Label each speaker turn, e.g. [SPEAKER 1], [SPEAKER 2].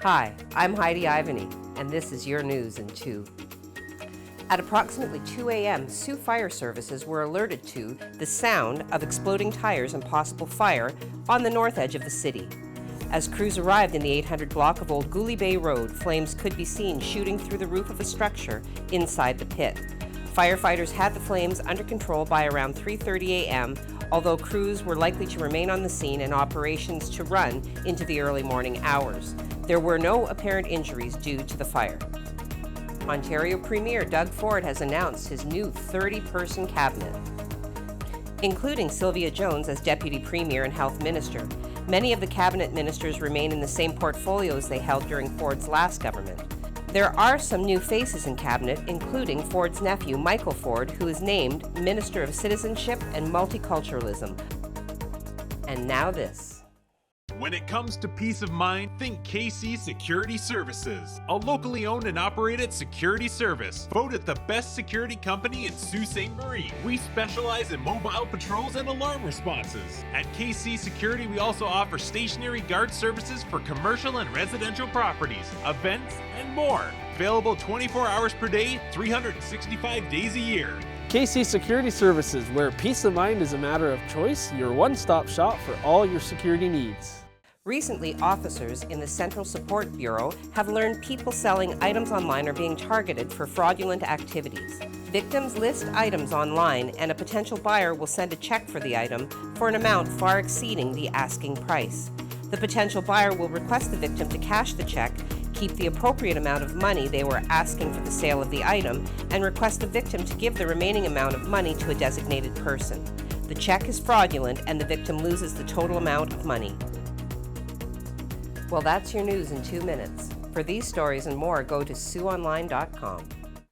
[SPEAKER 1] Hi, I'm Heidi Ivany, and this is your news in 2. At approximately 2 a.m., Sault Fire Services were alerted to the sound of exploding tires and possible fire on the north edge of the city. As crews arrived in the 800 block of Old Goulet Bay Road, flames could be seen shooting through the roof of a structure inside the pit. Firefighters had the flames under control by around 3:30 a.m., although crews were likely to remain on the scene and operations to run into the early morning hours. There were no apparent injuries due to the fire. Ontario Premier Doug Ford has announced his new 30-person cabinet, including Sylvia Jones as Deputy Premier and Health Minister. Many of the cabinet ministers remain in the same portfolios they held during Ford's last government. There are some new faces in cabinet, including Ford's nephew, Michael Ford, who is named Minister of Citizenship and Multiculturalism. And now this.
[SPEAKER 2] When it comes to peace of mind, think KC Security Services, a locally owned and operated security service, voted the best security company in Sault Ste. Marie. We specialize in mobile patrols and alarm responses. At KC Security, we also offer stationary guard services for commercial and residential properties, events, and more. Available 24 hours per day, 365 days a year.
[SPEAKER 3] KC Security Services, where peace of mind is a matter of choice, your one-stop shop for all your security needs.
[SPEAKER 1] Recently, officers in the Central Support Bureau have learned people selling items online are being targeted for fraudulent activities. Victims list items online, and a potential buyer will send a check for the item for an amount far exceeding the asking price. The potential buyer will request the victim to cash the check, keep the appropriate amount of money they were asking for the sale of the item, and request the victim to give the remaining amount of money to a designated person. The check is fraudulent, and the victim loses the total amount of money. Well, that's your news in 2 minutes. For these stories and more, go to SiouxOnline.com.